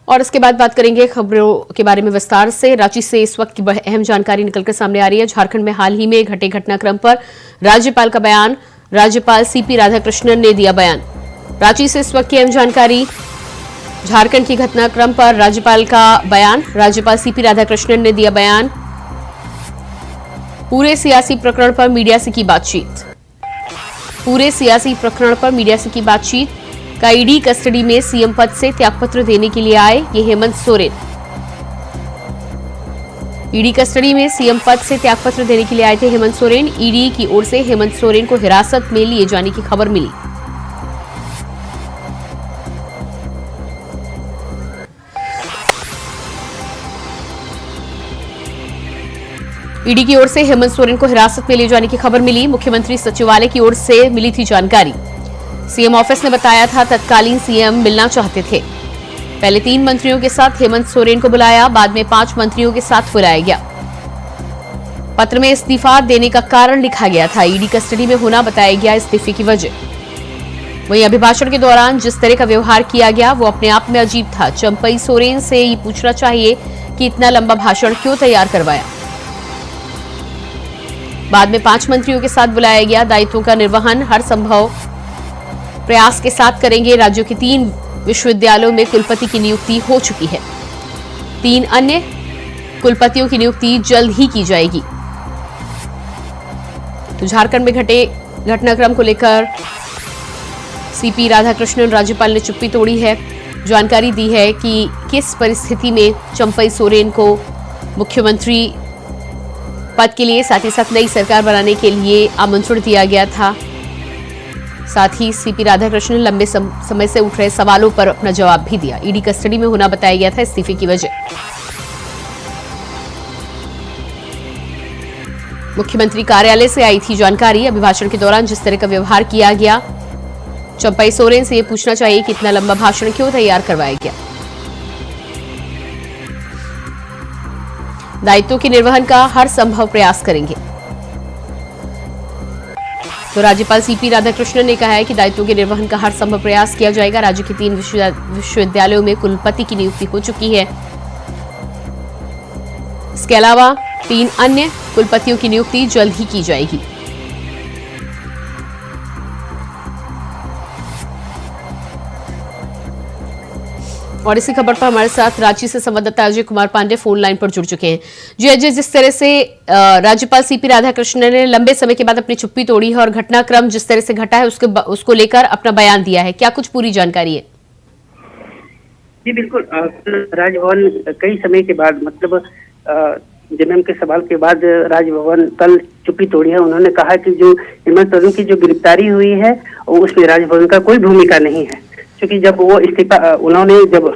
और इसके बाद बात करेंगे खबरों के बारे में विस्तार से। रांची से इस वक्त की अहम जानकारी निकलकर सामने आ रही है। झारखंड में हाल ही में घटे घटनाक्रम पर राज्यपाल का बयान। राज्यपाल सीपी राधाकृष्णन ने दिया बयान। रांची से इस वक्त की अहम जानकारी, झारखंड की घटनाक्रम पर राज्यपाल का बयान। राज्यपाल सीपी राधाकृष्णन ने दिया बयान। पूरे सियासी प्रकरण पर मीडिया से की बातचीत। पूरे सियासी प्रकरण पर मीडिया से की बातचीत का ईडी कस्टडी में सीएम पद से त्यागपत्र देने के लिए आए ये हेमंत सोरेन। ईडी कस्टडी में सीएम पद से त्यागपत्र देने के लिए आए थे हेमंत सोरेन। ईडी की ओर से हेमंत सोरेन को हिरासत में लिए जाने की खबर मिली। ईडी की ओर से हेमंत सोरेन को हिरासत में ले जाने की खबर मिली। मुख्यमंत्री सचिवालय की ओर से मिली थी जानकारी। सीएम ऑफिस ने बताया था तत्कालीन सीएम मिलना चाहते थे। पहले 3 मंत्रियों के साथ हेमंत सोरेन को बुलाया, बाद में 5 मंत्रियों के साथ बुलाया गया। पत्र में इस्तीफा देने का कारण लिखा गया था। ईडी कस्टडी में होना बताया गया इस्तीफे की वजह। वहीं अभिभाषण के दौरान जिस तरह का व्यवहार किया गया वो अपने आप में अजीब था। चंपई सोरेन से ये पूछना चाहिए कि इतना लंबा भाषण क्यों तैयार करवाया। बाद में 5 मंत्रियों के साथ बुलाया गया। दायित्वों का निर्वहन हर संभव प्रयास के साथ करेंगे। राज्यों के 3 विश्वविद्यालयों में कुलपति की नियुक्ति हो चुकी है। 3 अन्य कुलपतियों की नियुक्ति जल्द ही की जाएगी। तो झारखंड में घटे घटनाक्रम को लेकर सीपी राधाकृष्णन राज्यपाल ने चुप्पी तोड़ी है। जानकारी दी है कि किस परिस्थिति में चंपई सोरेन को मुख्यमंत्री पद के लिए, साथ ही साथ नई सरकार बनाने के लिए आमंत्रण दिया गया था। साथ ही सीपी राधाकृष्णन ने लंबे समय से उठ रहे सवालों पर अपना जवाब भी दिया। ईडी कस्टडी में होना बताया गया था इस्तीफे की वजह। मुख्यमंत्री कार्यालय से आई थी जानकारी। अभिभाषण के दौरान जिस तरह का व्यवहार किया गया, चंपई सोरेन से यह पूछना चाहिए कि इतना लंबा भाषण क्यों तैयार करवाया गया। दायित्वों के निर्वहन का हर संभव प्रयास करेंगे। तो राज्यपाल सीपी राधाकृष्णन ने कहा है कि दायित्वों के निर्वहन का हर संभव प्रयास किया जाएगा। राज्य के 3 विश्वविद्यालयों में कुलपति की नियुक्ति हो चुकी है। इसके अलावा 3 अन्य कुलपतियों की नियुक्ति जल्द ही की जाएगी। और इसी खबर पर हमारे साथ रांची से संवाददाता अजय कुमार पांडे फोन लाइन पर जुड़ चुके हैं। जी अजय, जिस तरह से राज्यपाल सीपी राधाकृष्णन ने लंबे समय के बाद अपनी चुप्पी तोड़ी है और घटनाक्रम जिस तरह से घटा है उसको लेकर अपना बयान दिया है, क्या कुछ पूरी जानकारी है? जी बिल्कुल, राजभवन कई समय के बाद, मतलब जमीन के सवाल के बाद राजभवन कल चुप्पी तोड़ी है। उन्होंने कहा कि जो हेमंत सोरेन की जो गिरफ्तारी हुई है उसमें राजभवन का कोई भूमिका नहीं है, क्योंकि जब वो इस्तीफा उन्होंने जब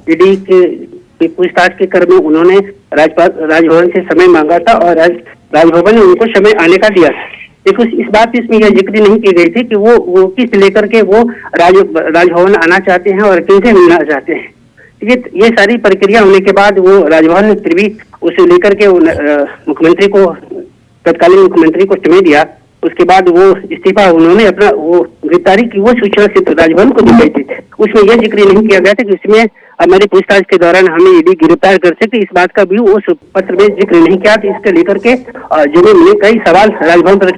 ईडी के पूछताछ के क्रम में उन्होंने राजभवन से समय मांगा था और राजभवन ने उनको समय आने का दिया था। लेकिन इस बात इसमें यह जिक्र नहीं की गई थी कि वो किस लेकर के वो राजभवन आना चाहते हैं और किनसे मिलना चाहते हैं। ये सारी प्रक्रिया होने के बाद वो राजभवन ने फिर भी उसे लेकर के मुख्यमंत्री को, तत्कालीन मुख्यमंत्री को समय दिया। उसके बाद वो इस्तीफा उन्होंने अपना वो गिरफ्तारी की वो सूचना से राजभवन को दी गई थी। उसमें यह जिक्र नहीं किया गया था कि इसमें हमारी पूछताछ के दौरान हमें ईडी गिरफ्तार कर सके। इस बात का भी उस पत्र में जिक्र नहीं किया था। इसके लेकर के जिन्होंने ने कई सवाल राजभवन पर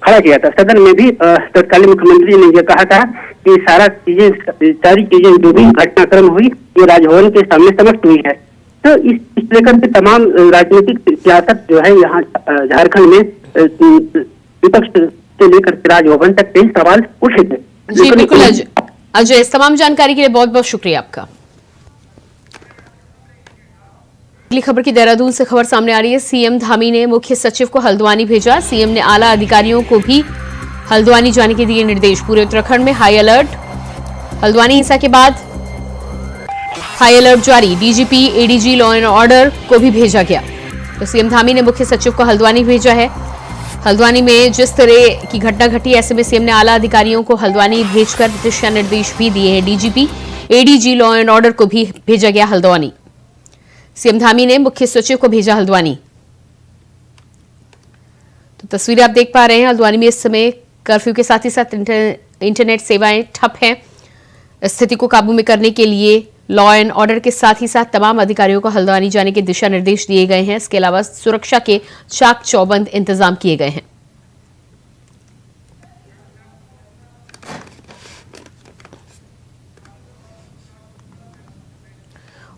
खड़ा किया था। सदन में भी तत्कालीन मुख्यमंत्री ने यह कहा था कि सारी चीजें जो भी घटनाक्रम हुई ये राजभवन के सामने समक्ष हुई है। तो इस लेकर के तमाम राजनीतिक सियासत जो है यहाँ झारखंड में विपक्ष से लेकर राजभवन तक कई सवाल उठे थे। जी बिल्कुल अजय, इस तमाम जानकारी के लिए बहुत बहुत शुक्रिया आपका। अगली खबर की देहरादून से खबर सामने आ रही है। सीएम धामी ने मुख्य सचिव को हल्द्वानी भेजा। सीएम ने आला अधिकारियों को भी हल्द्वानी जाने के दिए निर्देश। पूरे उत्तराखंड में हाई अलर्ट। हल्द्वानी हिंसा के बाद हाई अलर्ट जारी। DGP, ADG law and order को भी भेजा गया। तो सीएम धामी ने मुख्य सचिव को हल्द्वानी भेजा है। हल्द्वानी में जिस तरह की घटना घटी, ऐसे में सीएम ने आला अधिकारियों को हल्द्वानी भेजकर दिशा निर्देश भी दिए हैं। DGP, ADG law and order को भी भेजा गया हल्द्वानी। सीएम धामी ने मुख्य सचिव को भेजा हल्द्वानी। तो तस्वीरें आप देख पा रहे हैं। हल्द्वानी में इस समय कर्फ्यू के साथ ही साथ इंटरनेट सेवाएं ठप हैं। स्थिति को काबू में करने के लिए लॉ एंड ऑर्डर के साथ ही साथ तमाम अधिकारियों को हल्द्वानी जाने के दिशा निर्देश दिए गए हैं। इसके अलावा सुरक्षा के चाक चौबंद इंतजाम किए गए हैं।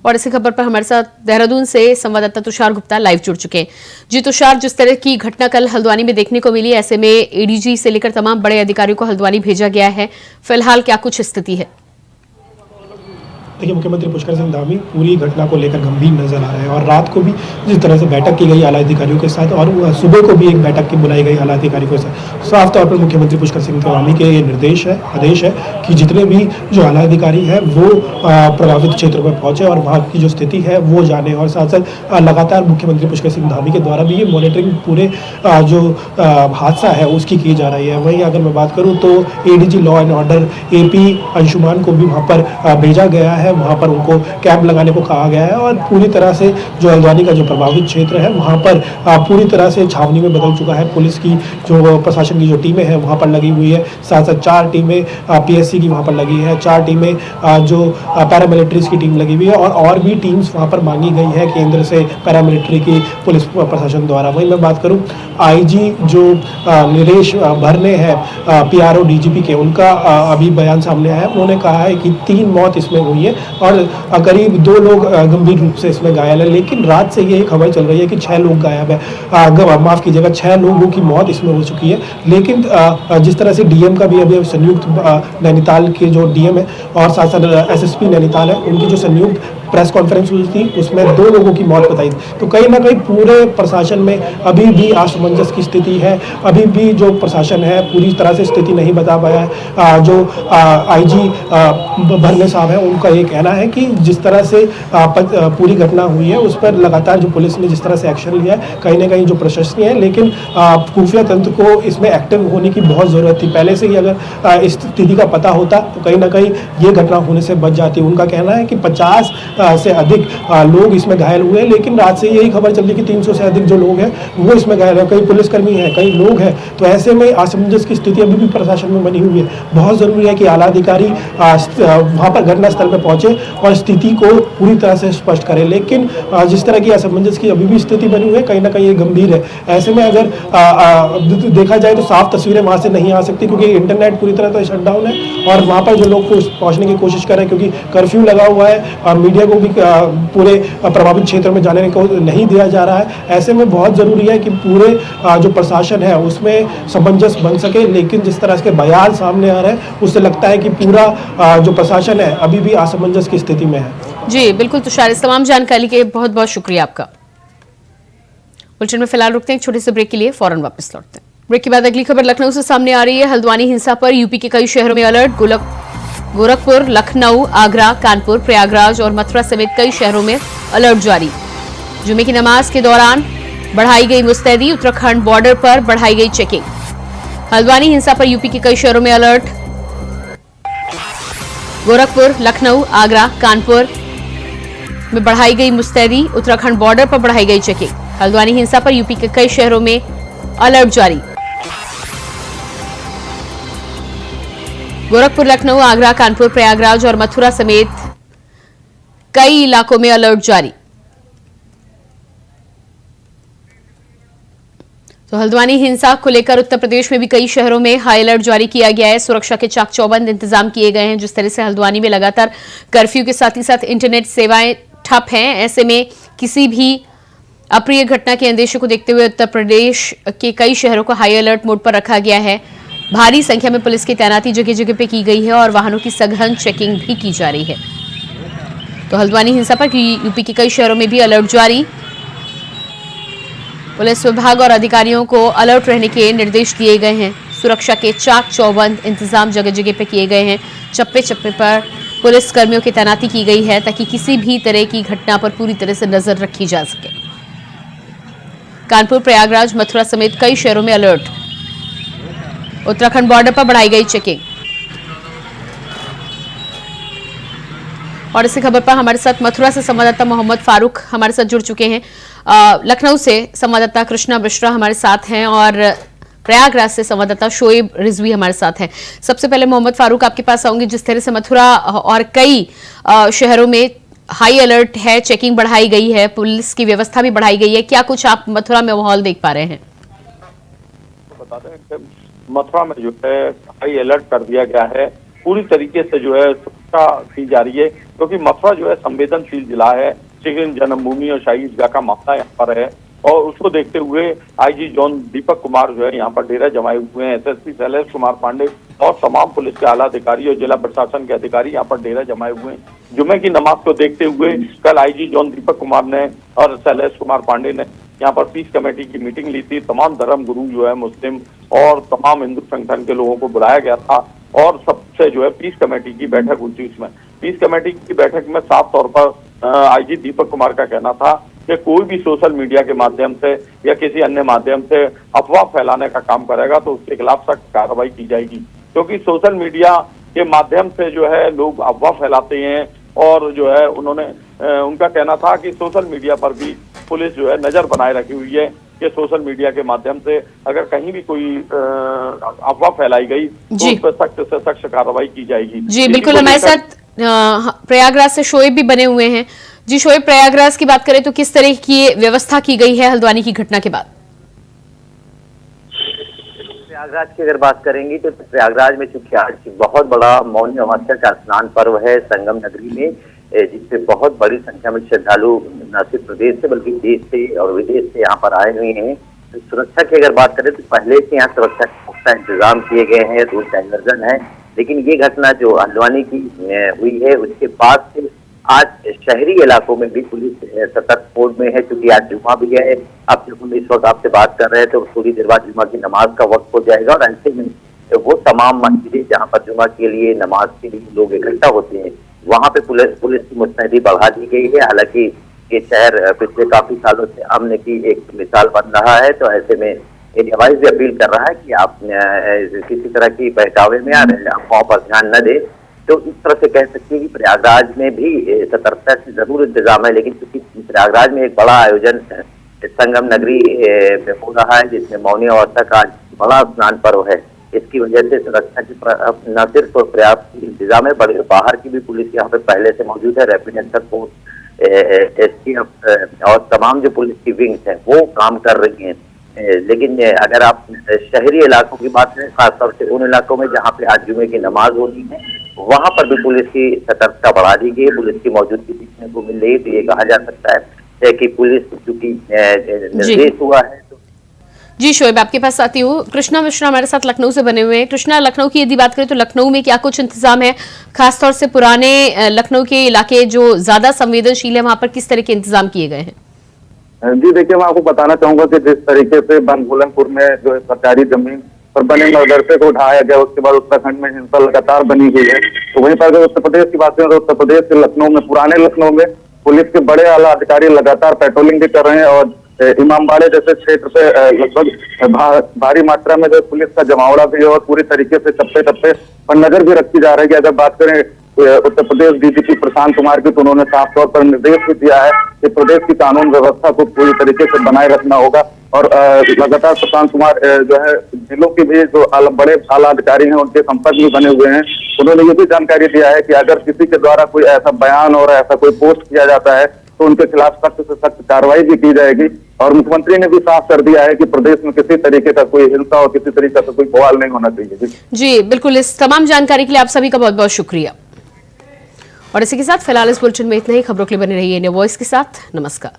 और इसी खबर पर हमारे साथ देहरादून से संवाददाता तुषार गुप्ता लाइव जुड़ चुके हैं। जी तुषार, जिस तरह की घटना कल हल्द्वानी में देखने को मिली, ऐसे में एडीजी से लेकर तमाम बड़े अधिकारियों को हल्द्वानी भेजा गया है। फिलहाल क्या कुछ स्थिति है? देखिए, मुख्यमंत्री पुष्कर सिंह धामी पूरी घटना को लेकर गंभीर नजर आ रहे हैं और रात को भी जिस तरह से बैठक की गई आला अधिकारियों के साथ और सुबह को भी एक बैठक की बुलाई गई आला अधिकारियों के साथ, साफ तौर पर मुख्यमंत्री पुष्कर सिंह धामी के ये निर्देश है, आदेश है कि जितने भी जो आला अधिकारी है वो प्रभावित क्षेत्रों में पहुंचे और वहाँ की जो स्थिति है वो जाने। और साथ साथ लगातार मुख्यमंत्री पुष्कर सिंह धामी के द्वारा भी ये मॉनिटरिंग पूरे जो हादसा है उसकी की जा रही है। वहीं अगर मैं बात करूँ तो ADG law and order AP Anshuman को भी वहाँ पर भेजा गया है। वहाँ पर उनको कैंप लगाने को कहा गया है और पूरी तरह से जो हल्द्वानी का जो प्रभावित क्षेत्र है वहाँ पर पूरी तरह से छावनी में बदल चुका है। पुलिस की जो प्रशासन की जो टीमें हैं वहाँ पर लगी हुई है, साथ साथ 4 टीमें PSC की वहाँ पर लगी है, 4 टीमें जो पैरामिलिट्रीज की टीम लगी हुई है और भी टीम्स वहाँ पर मांगी गई है केंद्र से पैरामिलिट्री की पुलिस प्रशासन द्वारा। वहीं मैं बात करूँ IG जो निलेश भरने हैं PRO DGP के, उनका अभी बयान सामने आया है। उन्होंने कहा है कि 3 मौत इसमें हुई है और करीब 2 लोग गंभीर रूप से इसमें घायल है। लेकिन रात से ये खबर चल रही है कि 6 लोग गायब है, माफ कीजिएगा 6 लोगों की मौत इसमें हो चुकी है। लेकिन जिस तरह से DM का भी अभी संयुक्त नैनीताल के जो DM है और साथ साथ SSP नैनीताल है, उनकी जो संयुक्त प्रेस कॉन्फ्रेंस हुई थी उसमें 2 लोगों की मौत बताई। तो कहीं ना कहीं पूरे प्रशासन में अभी भी असमंजस की स्थिति है, अभी भी जो प्रशासन है पूरी तरह से स्थिति नहीं बता पाया है। जो IG भरने साहब हैं उनका ये कहना है कि जिस तरह से पूरी घटना हुई है उस पर लगातार जो पुलिस ने जिस तरह से एक्शन लिया है कहीं ना कहीं जो प्रशंसनीय है, लेकिन खुफिया तंत्र को इसमें एक्टिव होने की बहुत ज़रूरत थी। पहले से ही अगर इस स्थिति का पता होता तो कहीं ना कहीं ये घटना होने से बच जाती। उनका कहना है कि 50 से अधिक लोग इसमें घायल हुए, लेकिन रात से यही खबर चल रही कि 300 से अधिक जो लोग हैं वो इसमें घायल है, कई पुलिसकर्मी हैं, कई लोग हैं। तो ऐसे में असमंजस की स्थिति अभी भी प्रशासन में बनी हुई है। बहुत ज़रूरी है कि आला अधिकारी वहाँ पर घटनास्थल पर पहुँचे और स्थिति को पूरी तरह से स्पष्ट करें। लेकिन जिस तरह की असमंजस की अभी भी स्थिति बनी हुई है कहीं ना कहीं ये गंभीर है। ऐसे में अगर देखा जाए तो साफ तस्वीरें वहाँ से नहीं आ सकती क्योंकि इंटरनेट पूरी तरह से शटडाउन है और वहाँ पर जो लोग पहुँचने की कोशिश कर रहे हैं क्योंकि कर्फ्यू लगा हुआ है और मीडिया को भी पूरे प्रभावित क्षेत्र में जाने को नहीं दिया जा रहा है। ऐसे में बहुत ज़रूरी है कि पूरे जो प्रशासन है उसमें समंजस बन सके। लेकिन जिस तरह के बयान सामने आ रहे हैं उससे लगता है कि पूरा जो प्रशासन है अभी भी असमंजस की स्थिति में है। जी बिल्कुल तुषार, इस तमाम जानकारी के बहुत बहुत शुक्रिया आपका। बुलेटिन में फिलहाल रुकते हैं एक छोटे से ब्रेक के लिए, फौरन वापस लौटते हैं। ब्रेक के बाद अगली खबर लखनऊ से सामने आ रही है। हल्द्वानी हिंसा पर यूपी के कई शहरों में अलर्ट। गोरखपुर, लखनऊ, आगरा, कानपुर, प्रयागराज और मथुरा समेत कई शहरों में अलर्ट जारी। जुमे की नमाज के दौरान बढ़ाई गई मुस्तैदी, उत्तराखंड बॉर्डर पर बढ़ाई गई चेकिंग। हल्द्वानी हिंसा पर यूपी के कई शहरों में अलर्ट। गोरखपुर, लखनऊ, आगरा, कानपुर में बढ़ाई गई मुस्तैदी, उत्तराखंड बॉर्डर पर बढ़ाई गई चेकिंग। हल्द्वानी हिंसा पर यूपी के कई शहरों में अलर्ट जारी। गोरखपुर, लखनऊ, आगरा, कानपुर, प्रयागराज और मथुरा समेत कई इलाकों में अलर्ट जारी। तो हल्द्वानी हिंसा को लेकर उत्तर प्रदेश में भी कई शहरों में हाई अलर्ट जारी किया गया है। सुरक्षा के चाक चौबंद इंतजाम किए गए हैं। जिस तरह से हल्द्वानी में लगातार कर्फ्यू के साथ ही साथ इंटरनेट सेवाएं ठप हैं, ऐसे में किसी भी अप्रिय घटना के अंदेशे को देखते हुए उत्तर प्रदेश के कई शहरों को हाई अलर्ट मोड पर रखा गया है। भारी संख्या में पुलिस की तैनाती जगह जगह पे की गई है और वाहनों की सघन चेकिंग भी की जा रही है। तो हल्द्वानी हिंसा पर यूपी के कई शहरों में भी अलर्ट जारी। पुलिस विभाग और अधिकारियों को अलर्ट रहने के निर्देश दिए गए हैं। सुरक्षा के चाक चौबंद इंतजाम जगह जगह पे किए गए हैं। चप्पे चप्पे पर पुलिस कर्मियों की तैनाती की गई है ताकि किसी भी तरह की घटना पर पूरी तरह से नजर रखी जा सके। कानपुर, प्रयागराज, मथुरा समेत कई शहरों में अलर्ट। उत्तराखंड बॉर्डर पर बढ़ाई गई चेकिंग। और इसी खबर पर हमारे साथ मथुरा से संवाददाता मोहम्मद फारूक हमारे साथ जुड़ चुके हैं। लखनऊ से संवाददाता कृष्णा मिश्रा हमारे साथ हैं और प्रयागराज से संवाददाता शोएब रिजवी हमारे साथ हैं। सबसे पहले मोहम्मद फारूक आपके पास आऊंगी। जिस तरह से मथुरा और कई शहरों में हाई अलर्ट है, चेकिंग बढ़ाई गई है, पुलिस की व्यवस्था भी बढ़ाई गई है, क्या कुछ आप मथुरा में माहौल देख पा रहे हैं? तो बता दें कि मथुरा में जो है हाई अलर्ट कर दिया गया है, पूरी तरीके से जो है सुरक्षा की जा रही है, क्योंकि मथुरा जो है संवेदनशील जिला है। श्री कृष्ण जन्मभूमि और शाही ईदगाह का मामला यहाँ पर है और उसको देखते हुए आईजी जोन दीपक कुमार जो है यहाँ पर डेरा जमाए हुए हैं। एसएसपी शैलेश कुमार पांडे और तमाम पुलिस के आला अधिकारी और जिला प्रशासन के अधिकारी यहाँ पर डेरा जमाए हुए हैं। जुमे की नमाज को देखते हुए कल आईजी जोन दीपक कुमार ने और शैलेश कुमार पांडे ने यहाँ पर पीस कमेटी की मीटिंग ली थी। तमाम धर्म गुरु जो है मुस्लिम और तमाम हिंदू संगठन के लोगों को बुलाया गया था और सबसे जो है पीस कमेटी की बैठक हुई थी। उसमें पीस कमेटी की बैठक में साफ तौर पर आईजी दीपक कुमार का कहना था कि कोई भी सोशल मीडिया के माध्यम से या किसी अन्य माध्यम से अफवाह फैलाने का काम करेगा तो उसके खिलाफ सख्त कार्रवाई की जाएगी, क्योंकि सोशल मीडिया के माध्यम से जो है लोग अफवाह फैलाते हैं और जो है उन्होंने उनका कहना था कि सोशल मीडिया पर भी पुलिस जो है नजर बनाए रखी हुई है कि सोशल मीडिया के माध्यम से अगर कहीं भी कोई अफवाह फैलाई गई तो उस पर सख्त से सख्त कार्रवाई की जाएगी। जी बिल्कुल, हमारे साथ प्रयागराज से शोएब भी बने हुए हैं। जी शोएब, प्रयागराज की बात करें तो किस तरह की व्यवस्था की गई है हल्द्वानी की घटना के बाद? प्रयागराज की अगर बात करेंगे तो प्रयागराज में चूंकि आज बहुत बड़ा मौनी अमावस्या का स्नान पर्व है संगम नगरी में, जिससे बहुत बड़ी संख्या में श्रद्धालु न सिर्फ प्रदेश से बल्कि देश से और विदेश से यहाँ पर आए हुए हैं। तो सुरक्षा की अगर बात करें तो पहले से यहाँ सुरक्षा के पुख्ता इंतजाम किए गए हैं, रूल डाइवर्जन है। लेकिन ये घटना जो हल्द्वानी की हुई है उसके बाद से आज शहरी इलाकों में भी पुलिस सतर्क मोड में है, क्योंकि आज जुमा भी है। अब जब हम इस वक्त आपसे बात कर रहे हैं तो थोड़ी देर बाद जुमा की नमाज का वक्त हो जाएगा और ऐसे में वो तमाम मस्जिदें जहाँ पर जुमा के लिए नमाज के लिए लोग इकट्ठा होते हैं वहाँ पे पुलिस की मुस्तैदी बढ़ा दी गई है। हालांकि ये शहर पिछले काफी सालों से अमन की एक मिसाल बन रहा है, तो ऐसे में एडवाइस भी अपील कर रहा है कि आप किसी तरह की बहकावे में आ रहे अफवाहों पर ध्यान न दें। तो इस तरह से कह सकते हैं कि प्रयागराज में भी सतर्कता से जरूर इंतजाम है, लेकिन क्योंकि प्रयागराज में एक बड़ा आयोजन संगम नगरी में हो रहा है जिसमें मौनी अमावस्या का बड़ा स्नान पर्व है, इसकी वजह से सुरक्षा की न सिर्फ पर्याप्त इंतजाम है बल्कि बाहर की भी पुलिस यहाँ पे पहले से मौजूद है। रैपिड एक्शन फोर्स, एसटीएफ और तमाम जो पुलिस की विंग्स हैं वो काम कर रही हैं। लेकिन अगर आप शहरी इलाकों की बात करें, खासतौर से उन इलाकों में जहाँ पे आज जुमे की नमाज होनी है वहां पर भी पुलिस की सतर्कता बढ़ा दी गई, पुलिस की मौजूदगी देखने को मिल रही है। तो ये कहा जा सकता है कि पुलिस चूंकि निर्देश हुआ है। जी शोएब, आपके पास आती हूँ। कृष्णा मिश्रा हमारे साथ लखनऊ से बने हुए हैं। कृष्णा, लखनऊ की यदि बात करें तो लखनऊ में क्या कुछ इंतजाम है, खासतौर से पुराने लखनऊ के इलाके जो ज्यादा संवेदनशील है वहां पर किस तरह के इंतजाम किए गए हैं? जी देखिए, मैं आपको बताना चाहूंगा कि जिस तरीके से बनभूलनपुर में जो है सरकारी जमीन पर बने मदरसे को उठाया गया, उसके बाद उत्तराखंड में हिंसा लगातार बनी हुई है। तो वहीं पर अगर उत्तर प्रदेश की बात करें तो उत्तर प्रदेश के लखनऊ में, पुराने लखनऊ में पुलिस के बड़े आला अधिकारी लगातार पेट्रोलिंग भी कर रहे हैं और इमामबाड़े जैसे क्षेत्र पे लगभग भारी मात्रा में जो पुलिस का जमावड़ा भी है और पूरी तरीके से चप्पे चप्पे पर नजर भी रखी जा रही है। अगर बात करें उत्तर प्रदेश डीजीपी प्रशांत कुमार की, तो उन्होंने साफ तौर पर निर्देश भी दिया है कि प्रदेश की कानून व्यवस्था को पूरी तरीके से बनाए रखना होगा और लगातार प्रशांत कुमार जो है जिलों के भी जो बड़े आला अधिकारी हैं उनके संपर्क में बने हुए हैं। उन्होंने ये भी जानकारी दिया है कि अगर किसी के द्वारा कोई ऐसा बयान और ऐसा कोई पोस्ट किया जाता है तो उनके खिलाफ सख्त से सख्त कार्रवाई भी की जाएगी। और मुख्यमंत्री ने भी साफ कर दिया है कि प्रदेश में किसी तरीके का कोई हिंसा और किसी तरीके का कोई बवाल नहीं होना चाहिए। जी बिल्कुल, इस तमाम जानकारी के लिए आप सभी का बहुत बहुत शुक्रिया। और इसी के साथ फिलहाल इस बुलेटिन में इतना ही। खबरों के लिए बने रहिए इंडिया वॉइस के साथ। नमस्कार।